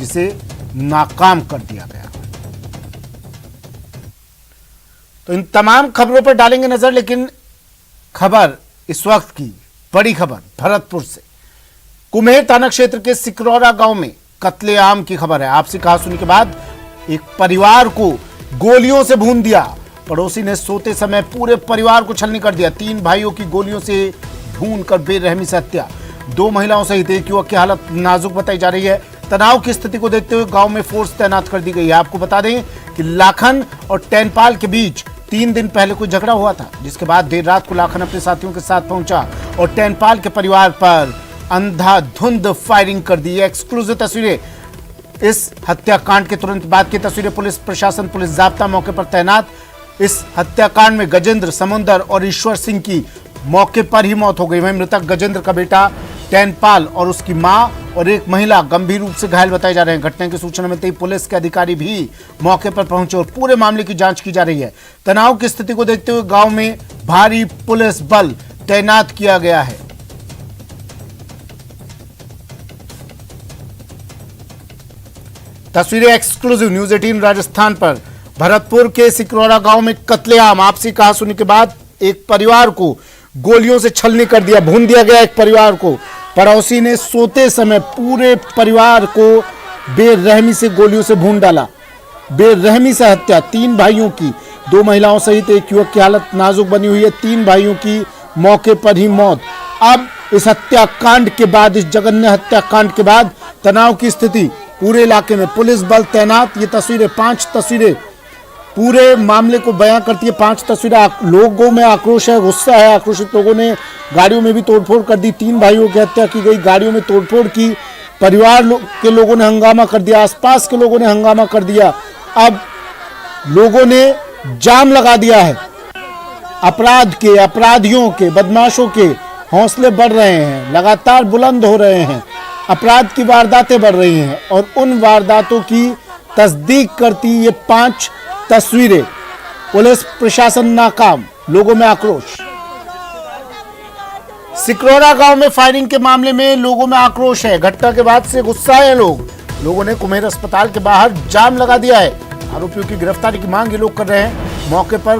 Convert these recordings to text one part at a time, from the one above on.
जिसे नाकाम कर दिया गया। तो इन तमाम खबरों पर डालेंगे नजर, लेकिन खबर इस वक्त की बड़ी खबर भरतपुर से। कुम्हेर थाना क्षेत्र के सिकरौरा गांव में कत्लेआम की खबर है। आपसी कहासुनी के बाद एक परिवार को गोलियों से भून दिया। पड़ोसी ने सोते समय पूरे परिवार को छलनी कर दिया। 3 भाइयों की गोलियों से भूनकर बेरहमी से हत्या। 2 महिलाओं सहित एक युवक की हालत नाजुक बताई जा रही है। तनाव की स्थिति को देखते हुए गांव में फोर्स तैनात कर दी गई है। आपको बता दें कि लाखन और टैनपाल के बीच 3 दिन पहले कोई झगड़ा हुआ था, जिसके बाद देर रात को लाखन अपने साथियों के साथ पहुंचा और टैनपाल के परिवार पर अंधाधुंध फायरिंग कर दी। एक्सक्लूसिव तस्वीरें, इस हत्याकांड के तुरंत बाद की तस्वीरें। पुलिस प्रशासन, पुलिस जाब्ता मौके पर तैनात। इस हत्याकांड में गजेंद्र, समुंदर और ईश्वर सिंह की मौके पर ही मौत हो गई। वहीं मृतक गजेंद्र का बेटा टैनपाल और उसकी मां और एक महिला गंभीर रूप से घायल बताए जा रहे हैं। घटना की सूचना मिलते ही पुलिस के अधिकारी भी मौके पर पहुंचे और पूरे मामले की जांच की जा रही है। तनाव की स्थिति को देखते हुए गांव में भारी पुलिस बल तैनात किया गया है। तस्वीरें एक्सक्लूसिव न्यूज 18 राजस्थान पर। भरतपुर के सिकरौरा गांव में कत्लेआम। आपसी कहासुनी के बाद एक परिवार को गोलियों से छलनी कर दिया, भून दिया गया। एक परिवार को पड़ोसी ने सोते समय पूरे परिवार को बेरहमी से गोलियों से भून डाला। बेरहमी से हत्या। 3 भाइयों की, 2 महिलाओं सहित एक युवक की हालत नाजुक बनी हुई है। 3 भाइयों की मौके पर ही मौत। अब इस हत्याकांड के बाद, इस जघन्य हत्याकांड के बाद तनाव की स्थिति पूरे इलाके में। पुलिस बल तैनात। ये तस्वीरें, 5 तस्वीरें पूरे मामले को बयां करती है। 5 तस्वीरें। लोगों में आक्रोश है, गुस्सा है। आक्रोशित लोगों ने गाड़ियों में भी तोड़फोड़ कर दी। 3 भाइयों की हत्या की गई, गाड़ियों में तोड़फोड़ की। परिवार के लोगों ने हंगामा कर दिया, आसपास के लोगों ने हंगामा कर दिया। अब लोगों ने जाम लगा दिया है। अपराध के, अपराधियों के, बदमाशों के हौसले बढ़ रहे हैं, लगातार बुलंद हो रहे हैं। अपराध की वारदातें बढ़ रही हैं और उन वारदातों की तस्दीक करती ये 5 तस्वीरें। पुलिस प्रशासन नाकाम, लोगों में आक्रोश। सिकरौरा गांव में फायरिंग के मामले में लोगों में आक्रोश है। घटना के बाद से गुस्सा है लोगों ने कुम्हेर अस्पताल के बाहर जाम लगा दिया है। आरोपियों की गिरफ्तारी की मांग ये लोग कर रहे हैं। मौके पर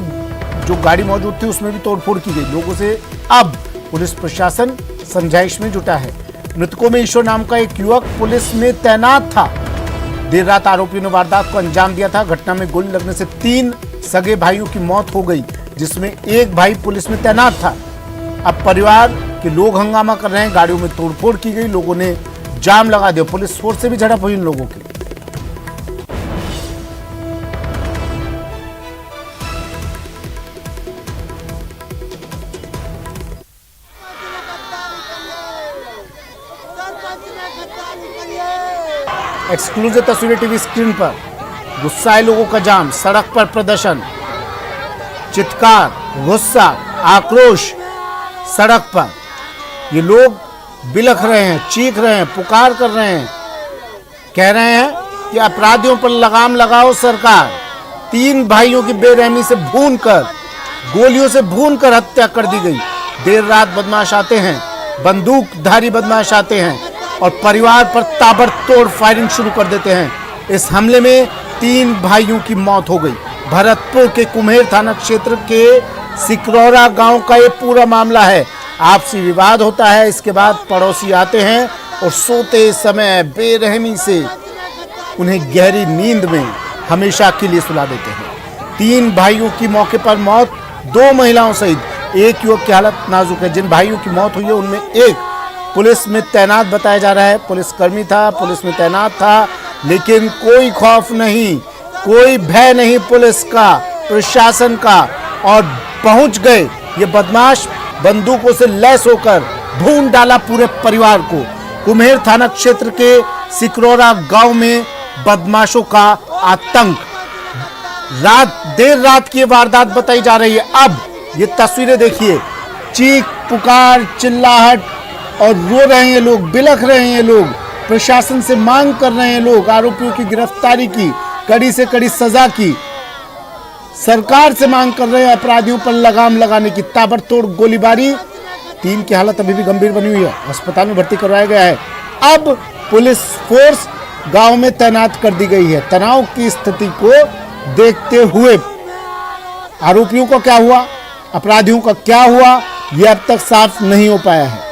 जो गाड़ी मौजूद थी उसमें भी तोड़फोड़ की गई। लोगों से अब पुलिस प्रशासन समझाइश में जुटा है। मृतकों में ईश्वर नाम का एक युवक पुलिस में तैनात था। देर रात आरोपियों ने वारदात को अंजाम दिया था। घटना में गोली लगने से 3 सगे भाइयों की मौत हो गई, जिसमें एक भाई पुलिस में तैनात था। अब परिवार के लोग हंगामा कर रहे हैं। गाड़ियों में तोड़फोड़ की गई, लोगों ने जाम लगा दिया। पुलिस फोर्स से भी झड़प हुई इन लोगों की। एक्सक्लूसिव तस्वीरें टीवी स्क्रीन पर। गुस्सा है लोगों का जाम, सड़क पर प्रदर्शन, चित्कार, गुस्सा, आक्रोश सड़क पर। ये लोग बिलख रहे हैं, चीख रहे हैं, पुकार कर रहे हैं, कह रहे हैं कि अपराधियों पर लगाम लगाओ सरकार। 3 भाइयों की बेरहमी से भूनकर, गोलियों से भूनकर हत्या कर दी गई। देर रात बदमाश आते हैं, बंदूकधारी बदमाश आते हैं और परिवार पर ताबड़तोड़ फायरिंग शुरू कर देते हैं। इस हमले में 3 भाइयों की मौत हो गई। भरतपुर के कुम्हेर थाना क्षेत्र के सिकरौरा गांव का ये पूरा मामला है। आपसी विवाद होता है, इसके बाद पड़ोसी आते हैं और सोते समय बेरहमी से उन्हें गहरी नींद में हमेशा के लिए सुला देते हैं। 3 भाइयों की मौके पर मौत, 2 महिलाओं सहित एक युवक की हालत नाजुक है। जिन भाइयों की मौत हुई है उनमें एक पुलिस में तैनात बताया जा रहा है। पुलिसकर्मी था, पुलिस में तैनात था, लेकिन कोई खौफ नहीं, कोई भय नहीं पुलिस का, प्रशासन का। और पहुंच गए ये बदमाश, बंदूकों से लैस होकर भून डाला पूरे परिवार को। कुम्हेर थाना क्षेत्र के सिकरौरा गांव में बदमाशों का आतंक। देर रात की वारदात बताई जा रही है। अब ये तस्वीरें देखिए, चीख पुकार, चिल्लाहट और रो रहे हैं लोग, बिलख रहे हैं लोग। प्रशासन से मांग कर रहे हैं लोग आरोपियों की गिरफ्तारी की, कड़ी से कड़ी सजा की। सरकार से मांग कर रहे हैं अपराधियों पर लगाम लगाने की। ताबड़तोड़ गोलीबारी, 3 की हालत अभी भी गंभीर बनी हुई है, अस्पताल में भर्ती करवाया गया है। अब पुलिस फोर्स गांव में तैनात कर दी गई है। तनाव की स्थिति को देखते हुए आरोपियों को क्या हुआ, अपराधियों का क्या हुआ, यह अब तक साफ नहीं हो पाया है।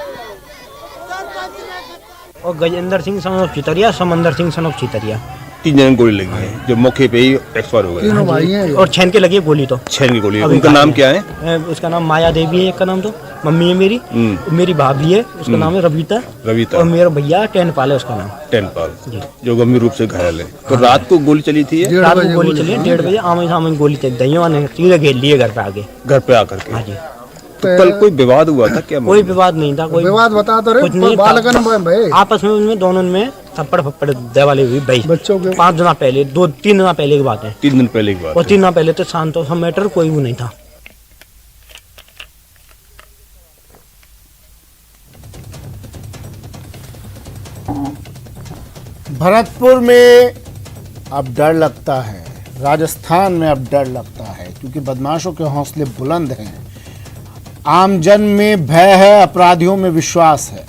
और गजेंद्र सिंह सन ऑफ चितरिया, समंदर सिंह सन ऑफ चितरिया, 3 जन गोली लगी है जो मौके पे ही एक्सपायर हो गए। और छेन के लगी है गोली, तो छेन की गोली। उनका नाम क्या है? उसका नाम माया देवी है, एक का नाम तो मम्मी है मेरी, मेरी भाभी है, उसका नाम है रविता, और मेरा भैया टेनपाल है, उसका नाम टेनपाल, जो गंभीर रूप से घायल है। तो रात को गोली चली थी? रात को गोली चली है 1:30 बजे, आमने सामने गोली चली, दहियों ने सीधे घेर लिए घर पे आके, घर पे आकर के। हाँ जी। तो कल कोई विवाद हुआ था क्या? कोई विवाद नहीं था, कोई विवाद बता तो कुछ नहीं था। आपस में उनमें दोनों में थप्पड़ फप्पड़ देवाली हुई भाई, बच्चों के 5 दिन पहले, 2-3 दिन पहले की बात है। 3 दिन पहले की बात। और 3 दिन पहले तो शांत हो मैटर कोई भी नहीं था। भरतपुर में अब डर लगता है, राजस्थान में अब डर लगता है, क्योंकि बदमाशों के हौसले बुलंद हैं। आमजन में भय है, अपराधियों में विश्वास है।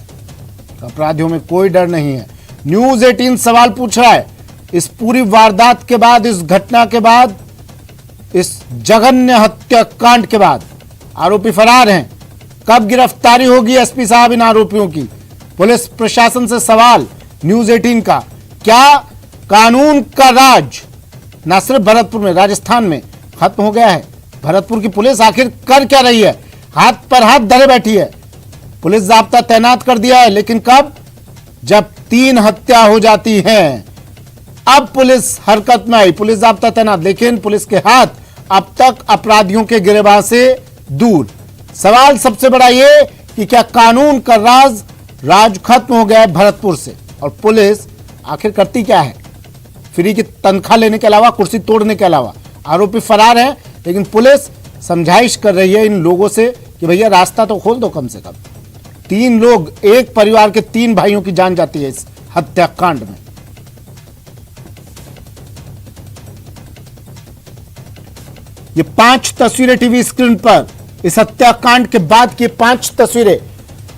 अपराधियों में कोई डर नहीं है। न्यूज़ 18 सवाल पूछ रहा है, इस पूरी वारदात के बाद, इस घटना के बाद, इस जघन्य हत्याकांड के बाद आरोपी फरार हैं, कब गिरफ्तारी होगी एसपी साहब इन आरोपियों की? पुलिस प्रशासन से सवाल न्यूज़ 18 का, क्या कानून का राज न सिर्फ भरतपुर में, राजस्थान में खत्म हो गया है? भरतपुर की पुलिस आखिर कर क्या रही है? हाथ पर हाथ धरे बैठी है। पुलिस जाब्ता तैनात कर दिया है, लेकिन कब? जब 3 हत्या हो जाती हैं, अब पुलिस हरकत में आई, पुलिस जाब्ता तैनात, लेकिन पुलिस के हाथ अब तक अपराधियों के गिरबान से दूर। सवाल सबसे बड़ा ये कि क्या कानून का राज खत्म हो गया है भरतपुर से? और पुलिस आखिर करती क्या है? फ्री की तनख्वाह लेने के अलावा, कुर्सी तोड़ने के अलावा। आरोपी फरार हैं, लेकिन पुलिस समझाइश कर रही है इन लोगों से कि भैया रास्ता तो खोल दो कम से कम। 3 लोग, एक परिवार के 3 भाइयों की जान जाती है इस हत्याकांड में। ये 5 तस्वीरें टीवी स्क्रीन पर, इस हत्याकांड के बाद की 5 तस्वीरें,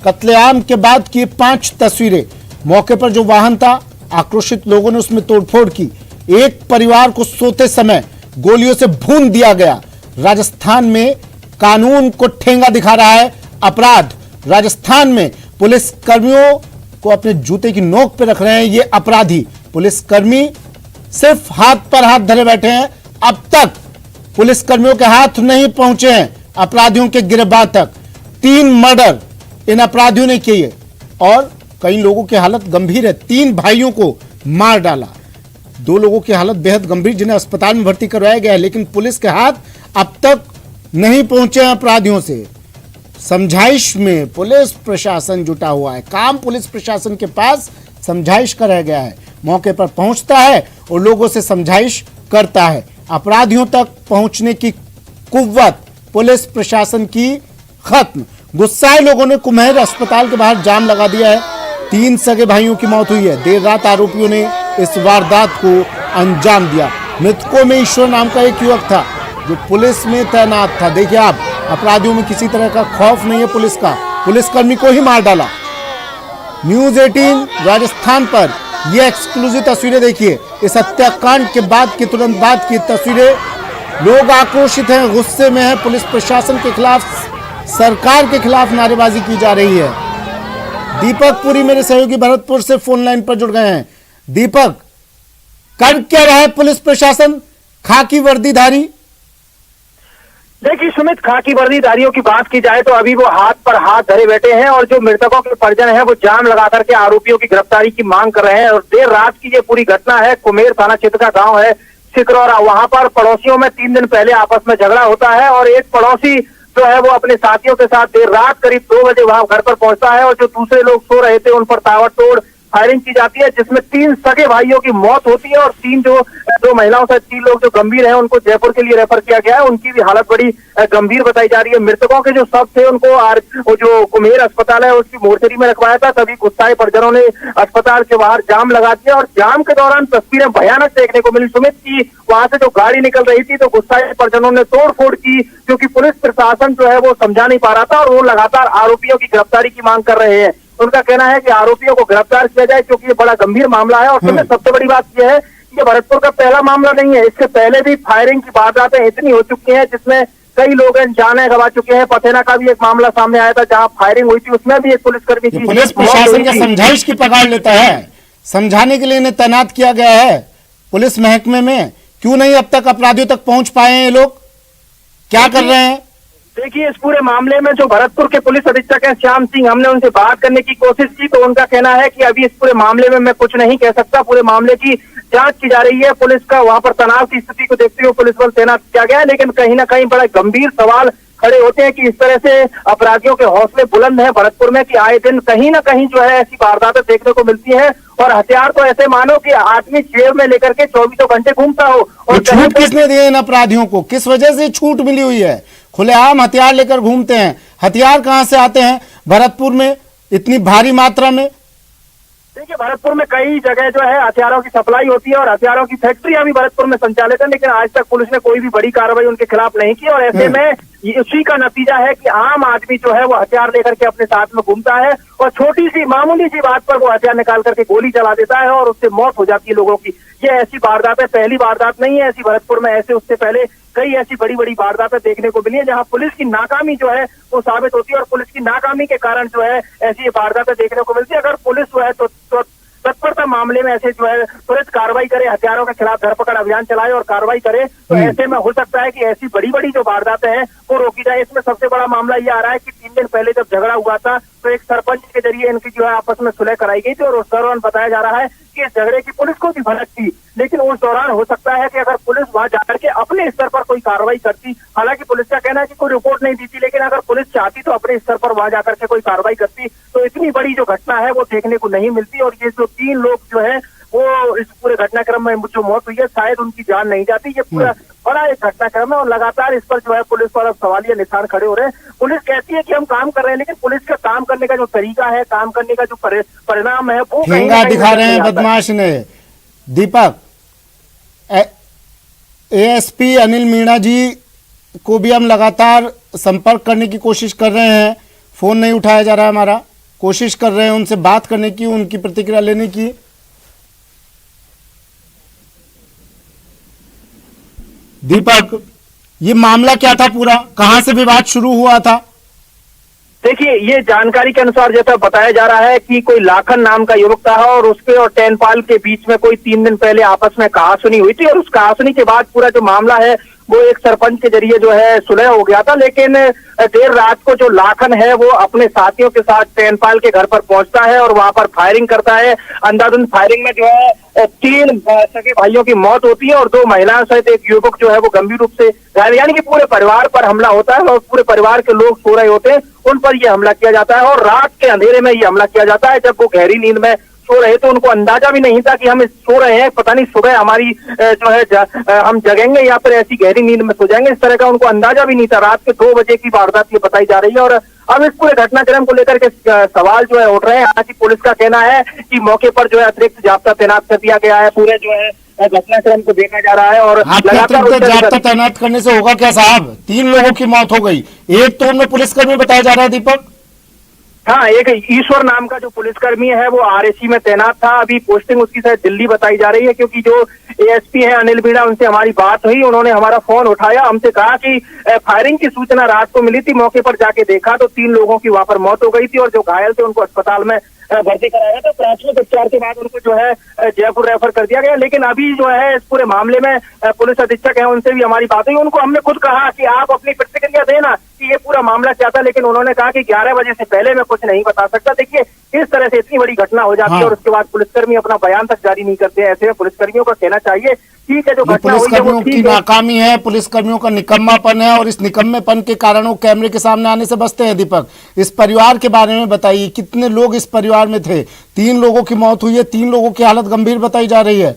कत्लेआम के बाद की 5 तस्वीरें। मौके पर जो वाहन था, आक्रोशित लोगों ने उसमें तोड़फोड़ की। एक परिवार को सोते समय गोलियों से भून दिया गया। राजस्थान में कानून को ठेंगा दिखा रहा है अपराध। राजस्थान में पुलिस कर्मियों को अपने जूते की नोक पे रख रहे हैं ये अपराधी। पुलिसकर्मी सिर्फ हाथ पर हाथ धरे बैठे हैं। अब तक पुलिसकर्मियों के हाथ नहीं पहुंचे हैं अपराधियों के गिरबान तक। 3 मर्डर इन अपराधियों ने किए और कई लोगों की हालत गंभीर है। 3 भाइयों को मार डाला, 2 लोगों की हालत बेहद गंभीर, जिन्हें अस्पताल में भर्ती करवाया गया है, लेकिन पुलिस के हाथ अब तक नहीं पहुंचे हैं अपराधियों से। समझाइश में पुलिस प्रशासन जुटा हुआ है। काम पुलिस प्रशासन के पास समझाइश का रह गया है। मौके पर पहुंचता है और लोगों से समझाइश करता है। अपराधियों तक पहुंचने की कुव्वत पुलिस प्रशासन की खत्म। गुस्साए लोगों ने कुम्हेर अस्पताल के बाहर जाम लगा दिया है। 3 सगे भाइयों की मौत हुई है। देर रात आरोपियों ने इस वारदात को अंजाम दिया। मृतकों में ईश्वर नाम का एक युवक था जो पुलिस में तैनात था। देखिए आप, अपराधियों में किसी तरह का खौफ नहीं है पुलिस का। पुलिसकर्मी को ही मार डाला। न्यूज़ 18 राजस्थान पर यह एक्सक्लूसिव तस्वीरें देखिए। इस हत्याकांड के बाद की, तुरंत बाद की तस्वीरें। लोग आक्रोशित हैं, गुस्से में हैं। पुलिस प्रशासन के खिलाफ, सरकार के खिलाफ नारेबाजी की जा रही है। दीपक पुरी मेरे सहयोगी भरतपुर से फोन लाइन पर जुड़ गए हैं। दीपक, कर क्या रहा है पुलिस प्रशासन खाकी वर्दीधारी? देखिए सुमित, खाकी वर्दीधारियों की बात की जाए तो अभी वो हाथ पर हाथ धरे बैठे हैं और जो मृतकों के परिजन हैं वो जाम लगा करके आरोपियों की गिरफ्तारी की मांग कर रहे हैं। और देर रात की ये पूरी घटना है, कुम्हेर थाना क्षेत्र का गांव है सिकरौरा। वहां पर पड़ोसियों में 3 दिन पहले आपस में झगड़ा होता है और एक पड़ोसी जो है वो अपने साथियों के साथ देर रात करीब 2 बजे वहां घर पर पहुंचता है और जो दूसरे लोग सो रहे थे उन पर ताबड़तोड़ फायरिंग की जाती है, जिसमें 3 सगे भाइयों की मौत होती है और 3 जो महिलाओं से 3 लोग जो गंभीर हैं उनको जयपुर के लिए रेफर किया गया है। उनकी भी हालत बड़ी गंभीर बताई जा रही है। मृतकों के जो शव थे उनको जो कुम्हेर अस्पताल है उसकी मोर्चरी में रखवाया था। तभी गुस्साए परिजनों ने अस्पताल के बाहर जाम लगा दिया और जाम के दौरान तस्वीरें भयानक देखने को मिली सुमित की। वहां से जो गाड़ी निकल रही थी तो गुस्साए परिजनों ने तोड़फोड़ की, क्योंकि पुलिस प्रशासन जो है वो समझा नहीं पा रहा था और वो लगातार आरोपियों की गिरफ्तारी की मांग कर रहे हैं। उनका कहना है कि आरोपियों को गिरफ्तार किया जाए क्योंकि ये बड़ा गंभीर मामला है। और सबसे बड़ी बात यह है कि ये भरतपुर का पहला मामला नहीं है, इससे पहले भी फायरिंग की वारदातें इतनी हो चुकी हैं जिसमें कई लोग जानें गंवा चुके हैं। पथेना का भी एक मामला सामने आया था जहां फायरिंग हुई थी, उसमें भी एक पुलिसकर्मी की पुलिस प्रशासन का समझाइश की पकड़ लेता है, समझाने के लिए इन्हें तैनात किया गया है पुलिस महकमे में। क्यों नहीं अब तक अपराधियों तक पहुंच पाए हैं ये लोग, क्या कर रहे हैं? देखिए, इस पूरे मामले में जो भरतपुर के पुलिस अधीक्षक हैं श्याम सिंह, हमने उनसे बात करने की कोशिश की तो उनका कहना है कि अभी इस पूरे मामले में मैं कुछ नहीं कह सकता, पूरे मामले की जांच की जा रही है। पुलिस का वहां पर तनाव की स्थिति को देखते हुए पुलिस बल तैनात किया गया है, लेकिन कहीं ना कहीं बड़ा गंभीर सवाल खड़े होते हैं कि इस तरह से अपराधियों के हौसले बुलंद हैं भरतपुर में कि आए दिन कहीं ना कहीं जो है ऐसी वारदातें देखने को मिलती है। और हथियार तो ऐसे मानो कि आदमी जेब में लेकर के 24 घंटे घूमता हो। और छूट किसने दी है इन अपराधियों को, किस वजह से छूट मिली हुई है? खुलेआम हथियार लेकर घूमते हैं, हथियार कहां से आते हैं भरतपुर में इतनी भारी मात्रा में? देखिए, भरतपुर में कई जगह जो है हथियारों की सप्लाई होती है और हथियारों की फैक्ट्रियां भी भरतपुर में संचालित है, लेकिन आज तक पुलिस ने कोई भी बड़ी कार्रवाई उनके खिलाफ नहीं की। और ऐसे में इसी का नतीजा है कि आम आदमी जो है वो हथियार लेकर के अपने साथ में घूमता है और छोटी सी मामूली सी बात पर वो हथियार निकाल करके गोली चला देता है और उससे मौत हो जाती है लोगों की। ये ऐसी वारदात है, पहली वारदात नहीं है ऐसी भरतपुर में, ऐसे उससे पहले कई ऐसी बड़ी बड़ी वारदातें देखने को मिली है जहां पुलिस की नाकामी जो है वो साबित होती है और पुलिस की नाकामी के कारण जो है ऐसी वारदातें देखने को मिलती है। अगर पुलिस जो है तो तत्परता मामले में ऐसे जो है त्वरित कार्रवाई करे, हथियारों के खिलाफ धरपकड़ अभियान चलाए और कार्रवाई करे तो ऐसे में हो सकता है कि ऐसी बड़ी बड़ी जो वारदातें हैं वो रोकी जाए। इसमें सबसे बड़ा मामला ये आ रहा है कि 3 दिन पहले जब झगड़ा हुआ था तो एक सरपंच के जरिए इनकी जो है आपस में सुलह कराई गई थी और उस दौरान बताया जा रहा है कि इस झगड़े की पुलिस को भी भनक थी, लेकिन उस दौरान हो सकता है कि अगर पुलिस वहां जाकर के अपने स्तर पर कोई कार्रवाई करती, हालांकि पुलिस का कहना है कि कोई रिपोर्ट नहीं दी थी, लेकिन अगर पुलिस चाहती तो अपने स्तर पर वहां जाकर के कोई कार्रवाई करती तो इतनी बड़ी जो घटना है वो देखने को नहीं मिलती। और ये जो 3 लोग जो है वो इस पूरे घटनाक्रम में जो मौत हुई है शायद उनकी जान नहीं जाती। ये पूरा बड़ा एक घटनाक्रम है और लगातार इस पर जो है पुलिस पर अब सवालिया निशान खड़े हो रहे हैं। पुलिस कहती है कि हम काम कर रहे हैं, लेकिन पुलिस का काम करने का जो तरीका है, काम करने का जो परिणाम है वो ठेंगा दिखा रहे हैं बदमाश ने। दीपक, एएसपी अनिल मीणा जी को भी हम लगातार संपर्क करने की कोशिश कर रहे हैं, फोन नहीं उठाया जा रहा है हमारा, कोशिश कर रहे हैं उनसे बात करने की, उनकी प्रतिक्रिया लेने की। दीपक, ये मामला क्या था पूरा, कहां से विवाद शुरू हुआ था? देखिए, ये जानकारी के अनुसार जैसा बताया जा रहा है कि कोई लाखन नाम का युवक था और उसके और टेनपाल के बीच में कोई 3 दिन पहले आपस में कहासुनी हुई थी और उस कहासुनी के बाद पूरा जो मामला है वो एक सरपंच के जरिए जो है सुलह हो गया था। लेकिन देर रात को जो लाखन है वो अपने साथियों के साथ टेनपाल के घर पर पहुंचता है और वहां पर फायरिंग करता है। अंधाधुंध फायरिंग में जो है 3 सगे भाइयों की मौत होती है और 2 महिलाओं सहित एक युवक जो है वो गंभीर रूप से घायल, यानी कि पूरे परिवार पर हमला होता है और पूरे परिवार के लोग सो रहे होते हैं, उन पर यह हमला किया जाता है और रात के अंधेरे में ये हमला किया जाता है। जब वो गहरी नींद में सो रहे तो उनको अंदाजा भी नहीं था कि हम सो रहे हैं, पता नहीं सुबह हमारी जो है हम जगेंगे या फिर ऐसी गहरी नींद में सो जाएंगे, इस तरह का उनको अंदाजा भी नहीं था। रात के 2 बजे की वारदात ये बताई जा रही है और अब इस पूरे घटनाक्रम को लेकर के सवाल जो है उठ रहे हैं। हालांकि पुलिस का कहना है कि मौके पर जो है अतिरिक्त जाब्ता तैनात कर दिया गया है, पूरे जो है घटनाक्रम को देखा जा रहा है और लगातार जाब्ता तैनात करने से होगा क्या साहब? 3 लोगों की मौत हो गई, एक तो उनमें पुलिसकर्मी बताया जा रहा है। दीपक, हाँ, एक ईश्वर नाम का जो पुलिसकर्मी है वो आरएसी में तैनात था, अभी पोस्टिंग उसकी शायद दिल्ली बताई जा रही है क्योंकि जो एएसपी है अनिल मीणा उनसे हमारी बात हुई, उन्होंने हमारा फोन उठाया, हमसे कहा कि फायरिंग की सूचना रात को मिली थी, मौके पर जाके देखा तो 3 लोगों की वहां पर मौत हो गई थी और जो घायल थे उनको अस्पताल में भर्ती कराया गया। तो प्राथमिक उपचार के बाद उनको जो है जयपुर रेफर कर दिया गया। लेकिन अभी जो है इस पूरे मामले में पुलिस अधीक्षक है उनसे भी हमारी बात हुई, उनको हमने खुद कहा कि आप अपनी प्रतिक्रिया देना कि ये पूरा मामला क्या था, लेकिन उन्होंने कहा कि 11 बजे से पहले मैं कुछ नहीं बता सकता। देखिए, इस तरह से इतनी बड़ी घटना हो जाती है और उसके बाद पुलिसकर्मी अपना बयान तक जारी नहीं करते हैं। ऐसे में पुलिसकर्मियों को कहना चाहिए ठीक है, जो घटना हुई है वो की नाकामी है, पुलिसकर्मियों का निकम्मापन है और इस निकम्मेपन के कारण वो कैमरे के सामने आने से बचते हैं। दीपक, इस परिवार के बारे में बताइए, कितने लोग इस परिवार में थे? 3 लोगों की मौत हुई है, 3 लोगों की हालत गंभीर बताई जा रही है।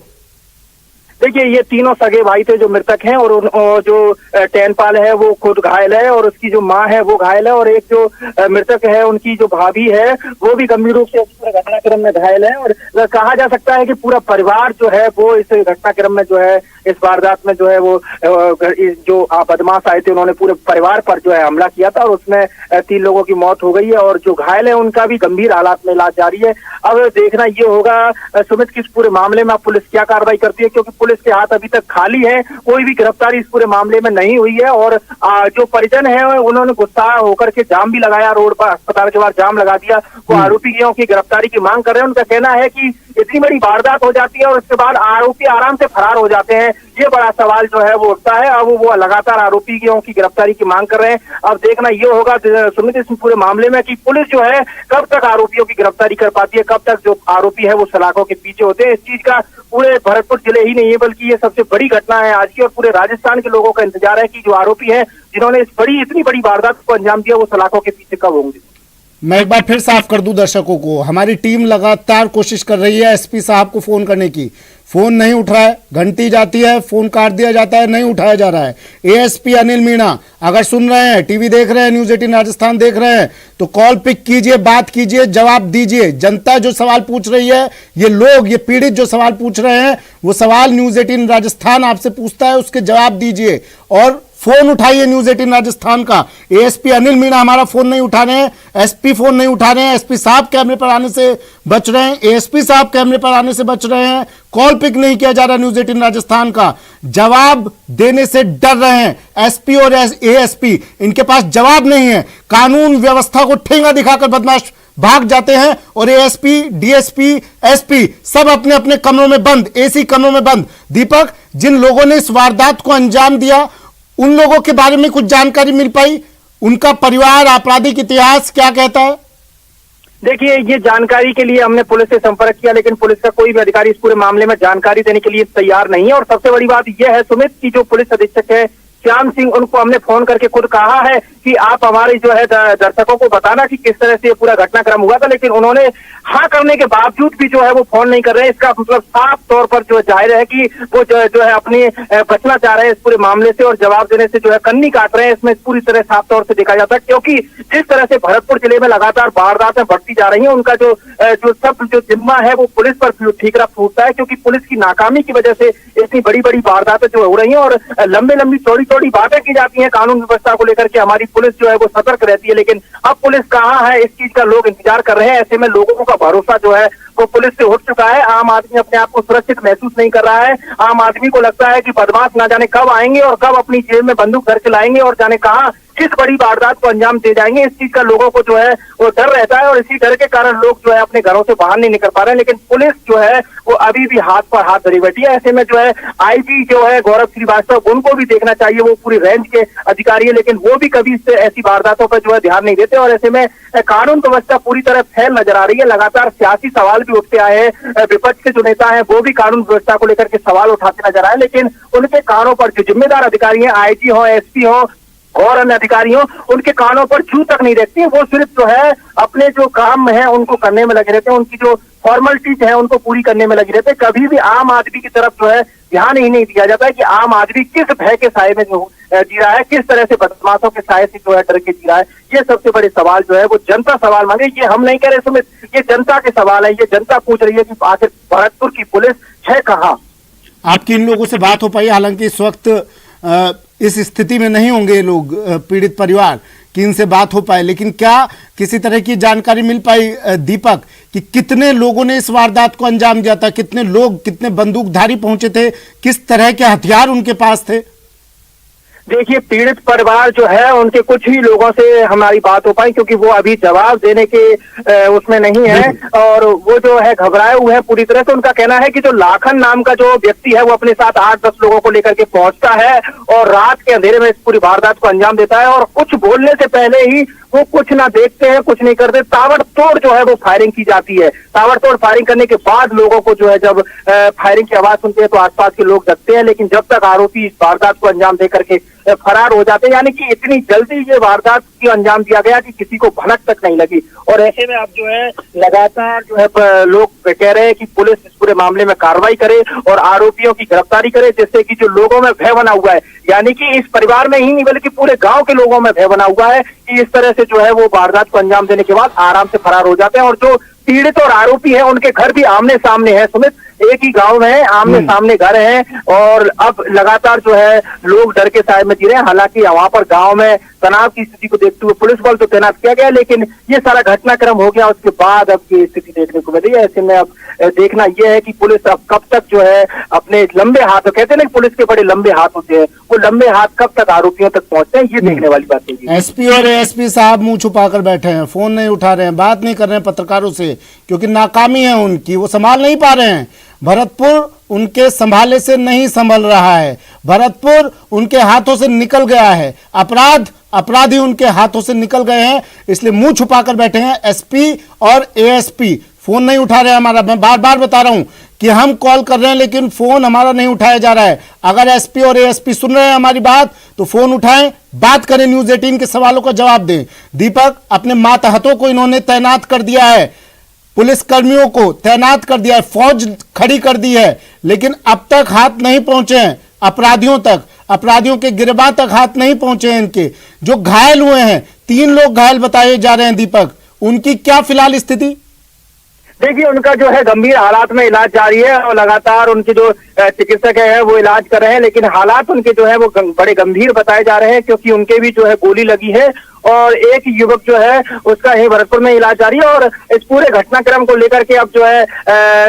देखिए, ये तीनों सगे भाई थे जो मृतक हैं, और जो टैनपाल है वो खुद घायल है, और उसकी जो माँ है वो घायल है, और एक जो मृतक है उनकी जो भाभी है वो भी गंभीर रूप से इस पूरे घटनाक्रम में घायल है। और कहा जा सकता है कि पूरा परिवार जो है वो इस घटनाक्रम में जो है, इस वारदात में जो है वो जो बदमाश आए थे उन्होंने पूरे परिवार पर जो है हमला किया था, और उसमें 3 लोगों की मौत हो गई है, और जो घायल है उनका भी गंभीर हालात में इलाज जारी है। अब देखना ये होगा सुमित कि इस पूरे मामले में अब पुलिस क्या कार्रवाई करती है, क्योंकि पुलिस के हाथ अभी तक खाली है, कोई भी गिरफ्तारी इस पूरे मामले में नहीं हुई है। और जो परिजन है उन्होंने गुस्सा होकर के जाम भी लगाया, रोड पर अस्पताल के बाहर जाम लगा दिया। वो आरोपियों की गिरफ्तारी की मांग कर रहे हैं। उनका कहना है कि इतनी बड़ी वारदात हो जाती है और उसके बाद आरोपी आराम से फरार हो जाते हैं, ये बड़ा सवाल जो है वो उठता है। अब वो लगातार आरोपियों की गिरफ्तारी की मांग कर रहे हैं। अब देखना ये होगा सुमित इस पूरे मामले में कि पुलिस जो है कब तक आरोपियों की गिरफ्तारी कर पाती है, कब तक जो आरोपी है वो सलाखों के पीछे होते हैं। इस चीज का पूरे भरतपुर जिले ही नहीं है बल्कि ये सबसे बड़ी घटना है आज की, और पूरे राजस्थान के लोगों का इंतजार है कि जो आरोपी है जिन्होंने इतनी बड़ी वारदात को अंजाम दिया वो सलाखों के पीछे कब होंगे। मैं एक बार फिर साफ कर दूं दर्शकों को, हमारी टीम लगातार कोशिश कर रही है एसपी साहब को फोन करने की, फोन नहीं उठ रहा है, घंटी जाती है, फोन काट दिया जाता है, नहीं उठाया जा रहा है। एएसपी अनिल मीणा अगर सुन रहे हैं, टीवी देख रहे हैं, न्यूज 18 राजस्थान देख रहे हैं, तो कॉल पिक कीजिए, बात कीजिए, जवाब दीजिए। जनता जो सवाल पूछ रही है, ये लोग, ये पीड़ित जो सवाल पूछ रहे हैं, वो सवाल न्यूज 18 राजस्थान आपसे पूछता है, उसके जवाब दीजिए और फोन उठाइए न्यूज 18 राजस्थान का। एएसपी अनिल मीणा हमारा फोन नहीं उठा रहे हैं, एसपी फोन नहीं उठा रहे हैं, एसपी साहब कैमरे पर आने से बच रहे हैं, एएसपी साहब कैमरे पर आने से बच रहे हैं, कॉल पिक नहीं किया जा रहा न्यूज 18 राजस्थान का, जवाब देने से डर रहे हैं। एसपी और एएसपी इनके पास जवाब नहीं है, कानून व्यवस्था को ठेंगा दिखाकर बदमाश भाग जाते हैं, और एएसपी, डीएसपी, एसपी सब अपने अपने कमरों में बंद, एसी कमरों में बंद। दीपक, जिन लोगों ने इस वारदात को अंजाम दिया उन लोगों के बारे में कुछ जानकारी मिल पाई? उनका परिवार, आपराधिक इतिहास क्या कहता है? देखिए, ये जानकारी के लिए हमने पुलिस से संपर्क किया, लेकिन पुलिस का कोई भी अधिकारी इस पूरे मामले में जानकारी देने के लिए तैयार नहीं है। और सबसे बड़ी बात यह है सुमित की जो पुलिस अधीक्षक है श्याम सिंह, उनको हमने फोन करके खुद कहा है कि आप हमारे जो है दर्शकों को बताना कि किस तरह से ये पूरा घटनाक्रम हुआ था, लेकिन उन्होंने हाँ करने के बावजूद भी जो है वो फोन नहीं कर रहे हैं। इसका मतलब साफ तौर पर जो जाहिर है कि वो जो है अपनी बचना चाह रहे हैं इस पूरे मामले से, और जवाब देने से जो है कन्नी काट रहे हैं। इसमें पूरी तरह साफ तौर से देखा जाता है, क्योंकि जिस तरह से भरतपुर जिले में लगातार वारदातें बढ़ती जा रही है, उनका जो जिम्मा है वो पुलिस पर ठीकरा फूटता है, क्योंकि पुलिस की नाकामी की वजह से इतनी बड़ी बड़ी वारदातें जो हो रही है, और लंबे लंबी चौड़ी बातें की जाती हैं कानून व्यवस्था को लेकर के। हमारी पुलिस जो है वो सतर्क रहती है, लेकिन अब पुलिस कहाँ है, इस चीज का लोग इंतजार कर रहे हैं। ऐसे में लोगों का भरोसा जो है वो पुलिस से उठ चुका है। आम आदमी अपने आप को सुरक्षित महसूस नहीं कर रहा है। आम आदमी को लगता है कि बदमाश ना जाने कब आएंगे और कब अपनी जेब में बंदूक धर के लाएंगे और जाने कहाँ किस बड़ी वारदात को अंजाम दे जाएंगे। इस चीज का लोगों को जो है वो डर रहता है, और इसी डर के कारण लोग जो है अपने घरों से बाहर नहीं निकल पा रहे हैं। लेकिन पुलिस जो है वो अभी भी हाथ पर हाथ धरी बैठी है। ऐसे में जो है आईजी जो है गौरव श्रीवास्तव, उनको भी देखना चाहिए, वो पूरी रेंज के अधिकारी है, लेकिन वो भी कभी ऐसी वारदातों पर जो है ध्यान नहीं देते। और ऐसे में कानून व्यवस्था पूरी तरह फैल नजर आ रही है। लगातार सियासी सवाल भी उठते आए हैं, विपक्ष के जो नेता है वो भी कानून व्यवस्था को लेकर के सवाल उठाते नजर आए, लेकिन उनके कानों पर जो जिम्मेदार अधिकारी हैं, आईजी हो, एसपी हो और अन्य अधिकारी हो, उनके कानों पर जू तक नहीं रहती। वो सिर्फ जो है अपने जो काम है उनको करने में लगे रहते हैं, उनकी जो फॉर्मेलिटीज है उनको पूरी करने में लगे रहते हैं। कभी भी आम आदमी की तरफ जो है ध्यान ही नहीं दिया जाता है कि आम आदमी किस भय के साए में जो जी रहा है, किस तरह से बदमाशों के साए से जो है डर के जी रहा है। ये सबसे बड़े सवाल जो है वो जनता सवाल मांगे, ये हम नहीं कह रहे सुमित, ये जनता के सवाल है। ये जनता पूछ रही है कि आखिर भरतपुर की पुलिस है कहाँ। आपकी इन लोगों से बात हो पाई? हालांकि इस वक्त इस स्थिति में नहीं होंगे लोग, पीड़ित परिवार, कि इनसे बात हो पाए, लेकिन क्या किसी तरह की जानकारी मिल पाई दीपक कि कितने लोगों ने इस वारदात को अंजाम दिया था, कितने लोग, कितने बंदूकधारी पहुंचे थे, किस तरह के हथियार उनके पास थे? देखिए, पीड़ित परिवार जो है उनके कुछ ही लोगों से हमारी बात हो पाई, क्योंकि वो अभी जवाब देने के उसमें नहीं है, और वो जो है घबराए हुए हैं पूरी तरह से। उनका कहना है कि जो लाखन नाम का जो व्यक्ति है वो अपने साथ 8-10 लोगों को लेकर के पहुंचता है और रात के अंधेरे में इस पूरी वारदात को अंजाम देता है, और कुछ बोलने से पहले ही वो कुछ ना देखते हैं, कुछ नहीं करते, ताबड़तोड़ जो है वो फायरिंग की जाती है। ताबड़तोड़ फायरिंग करने के बाद लोगों को जो है जब फायरिंग की आवाज सुनते हैं तो आसपास के लोग जगते हैं, लेकिन जब तक आरोपी इस वारदात को अंजाम दे करके फरार हो जाते हैं। यानी कि इतनी जल्दी ये वारदात की अंजाम दिया गया कि किसी को भनक तक नहीं लगी। और ऐसे में अब जो है लगातार जो है लोग कह रहे हैं कि पुलिस इस पूरे मामले में कार्रवाई करे और आरोपियों की गिरफ्तारी करे, जिससे कि जो लोगों में भय बना हुआ है, यानी कि इस परिवार में ही नहीं बल्कि पूरे गांव के लोगों में भय बना हुआ है कि इस तरह से जो है वो वारदात को अंजाम देने के बाद आराम से फरार हो जाते हैं। और जो पीड़ित और आरोपी है उनके घर भी आमने सामने है सुमित, एक ही गांव में है, आमने सामने घर हैं और अब लगातार जो है लोग डर के साए में जी रहे हैं। हालांकि वहां पर गांव में तनाव की स्थिति को देखते हुए पुलिस बल तो तैनात किया गया, लेकिन ये सारा घटनाक्रम हो गया उसके बाद अब ये स्थिति देखने को मिली है। ऐसे में अब देखना यह है कि पुलिस अब कब तक जो है अपने लंबे हाथ, कहते हैं ना पुलिस के बड़े लंबे हाथ होते हैं, वो लंबे हाथ कब तक आरोपियों तक पहुंचते हैं, ये देखने वाली बात है। एसपी और एएसपी साहब मुंह छुपाकर बैठे हैं, फोन नहीं उठा रहे हैं, बात नहीं कर रहे हैं पत्रकारों से, क्योंकि नाकामी है उनकी, वो संभाल नहीं पा रहे हैं। भरतपुर उनके संभाले से नहीं संभल रहा है, भरतपुर उनके हाथों से निकल गया है, अपराधी उनके हाथों से निकल गए हैं, इसलिए मुंह छुपाकर बैठे हैं। एसपी और एएसपी फोन नहीं उठा रहे हैं हमारा, मैं बार बार बता रहा हूं कि हम कॉल कर रहे हैं लेकिन फोन हमारा नहीं उठाया जा रहा है। अगर एसपी और एएसपी सुन रहे हैं हमारी बात तो फोन उठाएं, बात करें, न्यूज 18 के सवालों का जवाब दें। दीपक, अपने मातहतों को इन्होंने तैनात कर दिया है, पुलिस कर्मियों को तैनात कर दिया है, फौज खड़ी कर दी है, लेकिन अब तक हाथ नहीं पहुंचे हैं अपराधियों तक, अपराधियों के गिरबां तक हाथ नहीं पहुंचे हैं इनके। जो घायल हुए हैं, 3 लोग घायल बताए जा रहे हैं दीपक, उनकी क्या फिलहाल स्थिति? देखिए, उनका जो है गंभीर हालात में इलाज जारी है और लगातार उनके जो चिकित्सक है वो इलाज कर रहे हैं, लेकिन हालात उनके जो है वो बड़े गंभीर बताए जा रहे हैं, क्योंकि उनके भी जो है गोली लगी है और एक युवक जो है उसका ही भरतपुर में इलाज जारी है। और इस पूरे घटनाक्रम को लेकर के अब जो है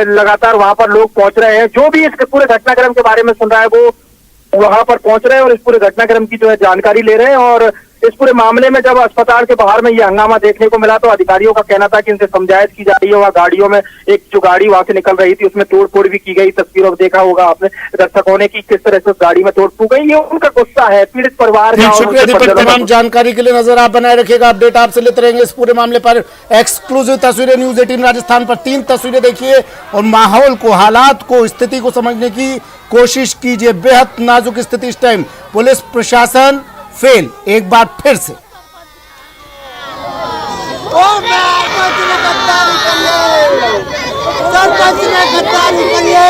लगातार वहां पर लोग पहुंच रहे हैं, जो भी इस पूरे घटनाक्रम के बारे में सुन रहा है वो वहां पर पहुंच रहे हैं और इस पूरे घटनाक्रम की जो है जानकारी ले रहे हैं। और इस पूरे मामले में जब अस्पताल के बाहर में ये हंगामा देखने को मिला तो अधिकारियों का कहना था कि इनसे समझाइश की जा रही है। वहाँ गाड़ियों में एक जो गाड़ी वहां से निकल रही थी उसमें तोड़फोड़ भी की गई, तस्वीरों में देखा होगा आपने दर्शकों ने कि किस तरह से उस गाड़ी में तोड़फोड़ गई। ये उनका गुस्सा है पीड़ित परिवार का। शुक्रिया दीपक, तमाम जानकारी के लिए नजर आप बनाए रखिएगा, अपडेट आपसे लेते रहेंगे इस पूरे मामले पर। एक्सक्लूसिव तस्वीरें न्यूज 18 राजस्थान पर, 3 तस्वीरें देखिए और माहौल को, हालात को, स्थिति को समझने की कोशिश कीजिए। बेहद नाजुक स्थिति इस टाइम, पुलिस प्रशासन फेल एक बार फिर से। सरपंच ने गद्दारी करिए, सरपंच ने गद्दारी करिए।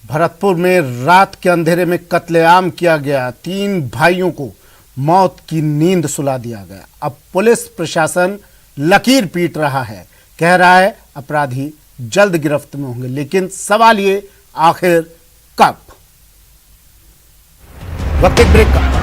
भरतपुर में रात के अंधेरे में कत्लेआम किया गया, 3 भाइयों को मौत की नींद सुला दिया गया। अब पुलिस प्रशासन लकीर पीट रहा है, कह रहा है अपराधी जल्द गिरफ्त में होंगे, लेकिन सवाल ये आखिर कब? वक्त एक ब्रेक का।